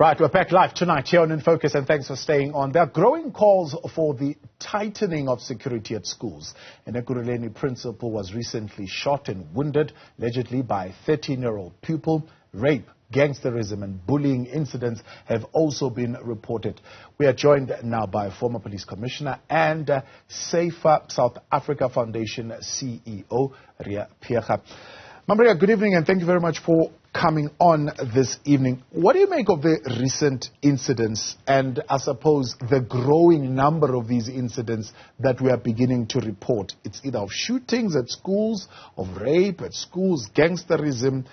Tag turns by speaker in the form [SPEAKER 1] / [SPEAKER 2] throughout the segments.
[SPEAKER 1] Right, we're back live tonight here on In Focus, and thanks for staying on. There are growing calls for the tightening of security at schools. An Ekurhuleni principal was recently shot and wounded, allegedly by a 13-year-old pupil. Rape, gangsterism and bullying incidents have also been reported. We are joined now by former police commissioner and Safer South Africa Foundation CEO, Riah. Riah, good evening and thank you very much for coming on this evening. What do you make of the recent incidents and I suppose the growing number of these incidents that we are beginning to report? It's either of shootings at schools, of rape at schools, gangsterism,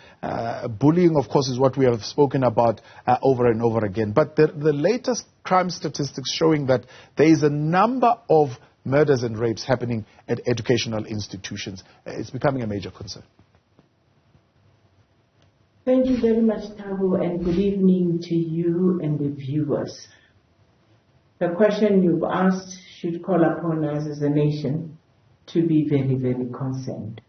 [SPEAKER 1] bullying, of course, is what we have spoken about over and over again. But the latest crime statistics showing that there is a number of murders and rapes happening at educational institutions. It's becoming a major concern.
[SPEAKER 2] Thank you very much, Tabo, and good evening to you and the viewers. The question you've asked should call upon us as a nation to be very, very concerned.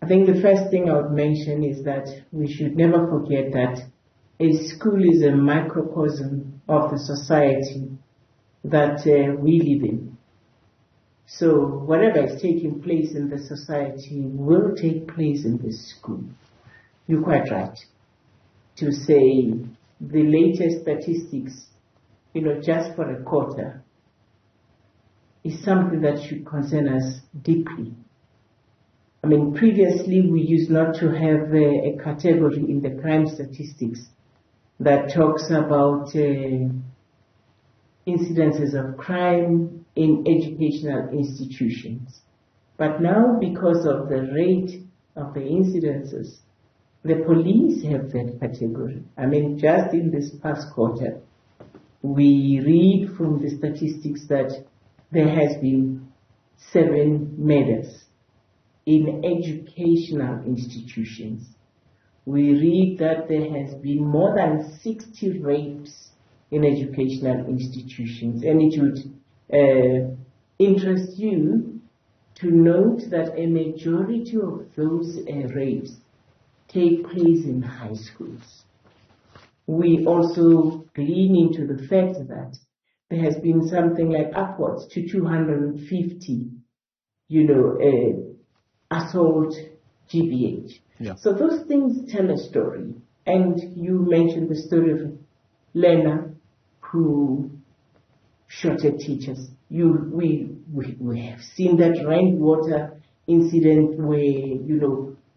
[SPEAKER 2] I think the first thing I would mention is that we should never forget that a school is a microcosm of the society that we live in. So whatever is taking place in the society will take place in the school. You're quite right to say the latest statistics, just for a quarter, is something that should concern us deeply. I mean, previously we used not to have a category in the crime statistics that talks about incidences of crime in educational institutions. But now, because of the rate of the incidences, the police have that category. I mean, just in this past quarter, we read from the statistics that there has been 7 murders in educational institutions. We read that there has been more than 60 rapes in educational institutions. And it would interest you to note that a majority of those rapes take place in high schools. We also glean into the fact that there has been something like upwards to 250, assault GBH.
[SPEAKER 1] Yeah.
[SPEAKER 2] So those things tell a story. And you mentioned the story of Lena, who shot at teachers. We have seen that rainwater incident where,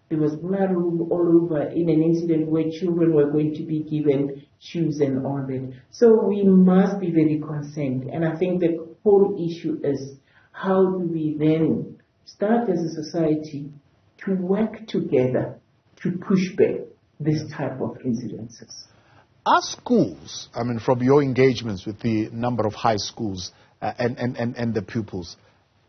[SPEAKER 2] there was blood all over in an incident where children were going to be given shoes and all that. So we must be very concerned. And I think the whole issue is how do we then start as a society to work together to push back this type of incidences.
[SPEAKER 1] Are schools, I mean, from your engagements with the number of high schools and the pupils,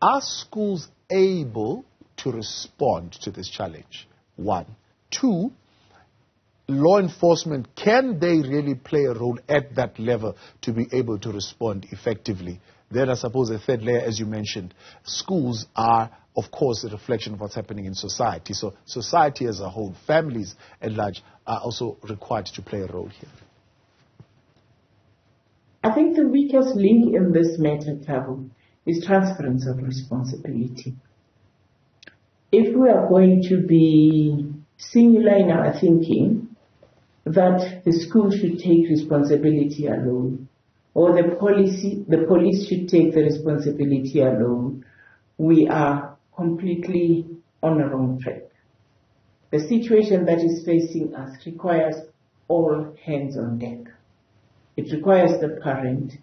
[SPEAKER 1] are schools able to respond to this challenge? 1. 2, law enforcement, can they really play a role at that level to be able to respond effectively? Then I suppose the third layer, as you mentioned, schools are, of course, a reflection of what's happening in society. So society as a whole, families at large, are also required to play a role here.
[SPEAKER 2] I think the weakest link in this matter, Tabu, is transference of responsibility. If we are going to be singular in our thinking that the school should take responsibility alone, or the police should take the responsibility alone, we are completely on the wrong track. The situation that is facing us requires all hands on deck. It requires the parent,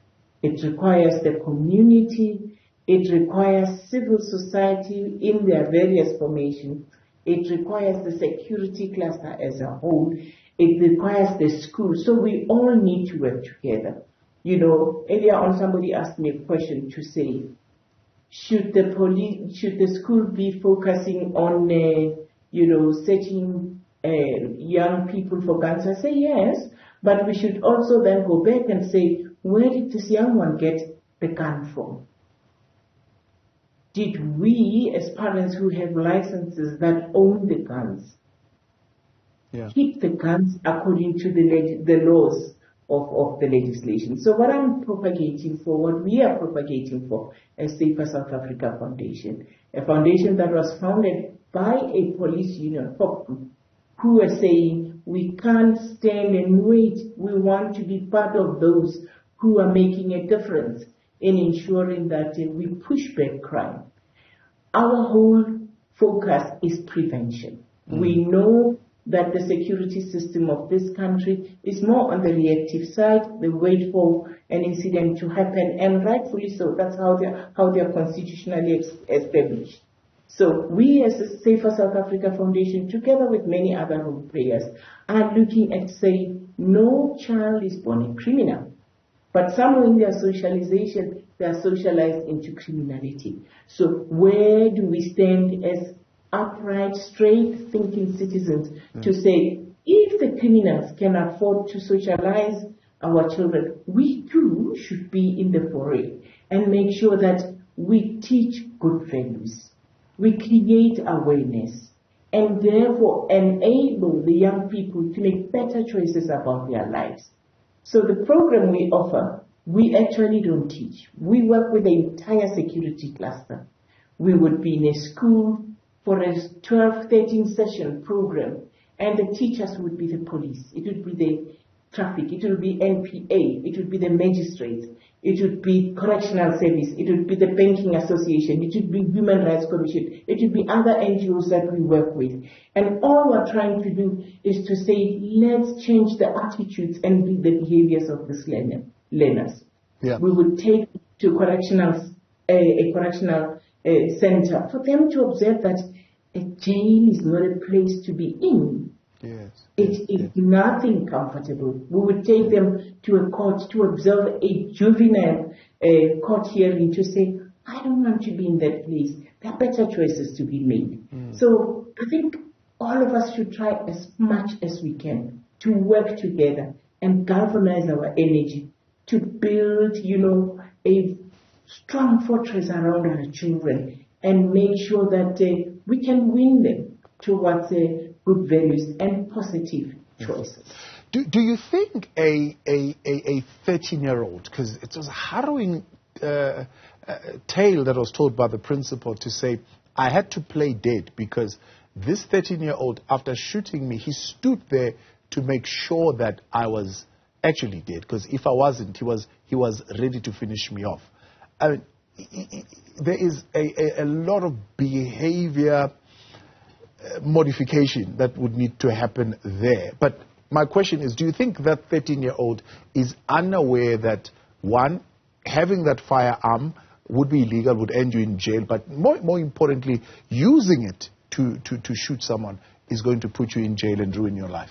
[SPEAKER 2] it requires the community, it requires civil society in their various formations. It requires the security cluster as a whole. It requires the school. So we all need to work together. Earlier on somebody asked me a question to say, should the school be focusing on, searching young people for guns? I say yes, but we should also then go back and say, where did this young one get the gun from? Did we, as parents who have licenses that own the guns, keep the guns according to the laws of the legislation. So what I'm propagating for, what we are propagating for as Safer South Africa Foundation, a foundation that was founded by a police union who were saying, we can't stand and wait. We want to be part of those who are making a difference in ensuring that we push back crime. Our whole focus is prevention. We know that the security system of this country is more on the reactive side. They wait for an incident to happen, and rightfully so. That's how they are constitutionally established. So we as the Safer South Africa Foundation, together with many other role players, are looking at saying no child is born a criminal. But somewhere in their socialization, they are socialized into criminality. So where do we stand as upright, straight thinking citizens to say, if the criminals can afford to socialize our children, we too should be in the foray and make sure that we teach good values. We create awareness and therefore enable the young people to make better choices about their lives. So the program we offer, we actually don't teach. We work with the entire security cluster. We would be in a school for a 12-13 session program, and the teachers would be the police. It would be the traffic. It would be NPA. It would be the magistrates. It would be correctional service. It would be the banking association. It would be Human Rights Commission. It would be other NGOs that we work with. And all we're trying to do is to say, let's change the attitudes and the behaviors of these learners.
[SPEAKER 1] Yeah.
[SPEAKER 2] We would take to a correctional center for them to observe that a jail is not a place to be in.
[SPEAKER 1] Yes.
[SPEAKER 2] It is nothing comfortable. We would take them to a court to observe a juvenile court hearing to say, I don't want to be in that place. There are better choices to be made. So I think all of us should try as much as we can to work together and galvanize our energy to build, a strong fortress around our children and make sure that we can win them towards good values and positive choices.
[SPEAKER 1] Do you think a 13-year-old, because it was a harrowing tale that was told by the principal to say, I had to play dead because this 13-year-old, after shooting me, he stood there to make sure that I was actually dead, because if I wasn't, he was ready to finish me off. I mean, there is a lot of behavior modification that would need to happen there. But my question is, do you think that 13-year-old is unaware that, one, having that firearm would be illegal, would end you in jail, but more importantly, using it to shoot someone is going to put you in jail and ruin your life?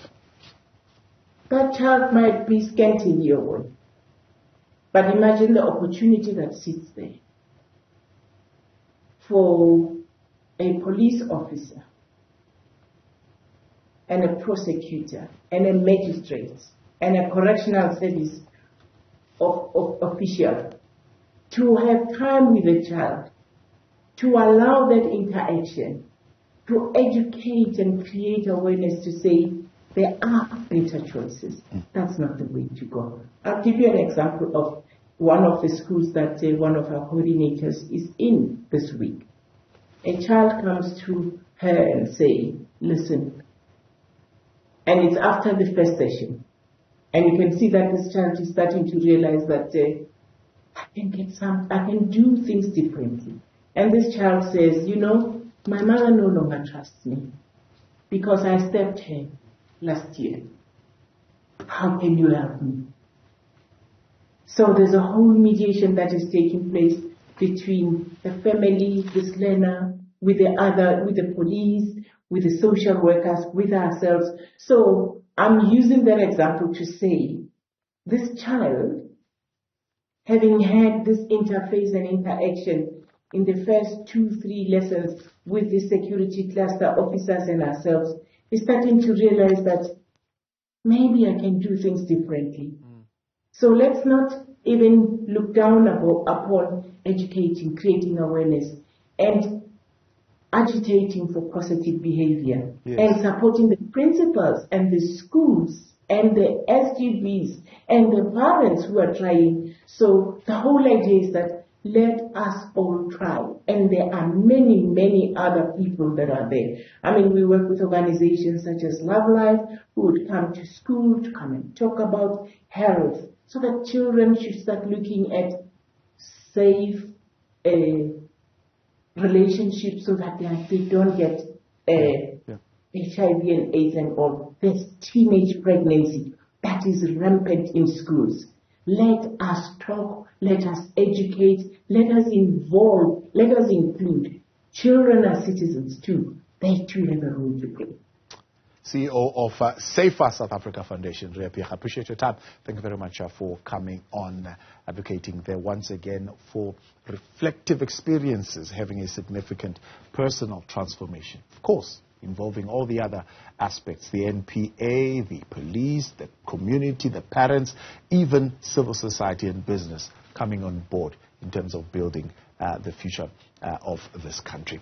[SPEAKER 2] That child might be scantily, but imagine the opportunity that sits there for a police officer and a prosecutor and a magistrate and a correctional service official to have time with the child, to allow that interaction, to educate and create awareness to say there are better choices. That's not the way to go. I'll give you an example of one of the schools that one of our coordinators is in this week. A child comes to her and say, listen, and it's after the first session, and you can see that this child is starting to realize that I can do things differently. And this child says, my mother no longer trusts me because I stabbed her last year. How can you help me? So there's a whole mediation that is taking place between the family, this learner, with the police, with the social workers, with ourselves. So I'm using that example to say this child, having had this interface and interaction in the first 2-3 lessons with the security cluster officers and ourselves, is starting to realize that maybe I can do things differently. So let's not even look down upon educating, creating awareness, and agitating for positive behavior, and supporting the principals and the schools and the SGBs and the parents who are trying. So the whole idea is that let us all try. And there are many, many other people that are there. I mean, we work with organizations such as Love Life, who would come to school to come and talk about health, so that children should start looking at safe relationships so that they don't get HIV and AIDS and all. There's teenage pregnancy that is rampant in schools. Let us talk, let us educate, let us involve, let us include. Children are citizens too. They too have a role to play.
[SPEAKER 1] CEO of Safer South Africa Foundation, Riah, I appreciate your time. Thank you very much for coming on, advocating there once again for reflective experiences, having a significant personal transformation. Of course, involving all the other aspects, the NPA, the police, the community, the parents, even civil society and business coming on board in terms of building the future of this country.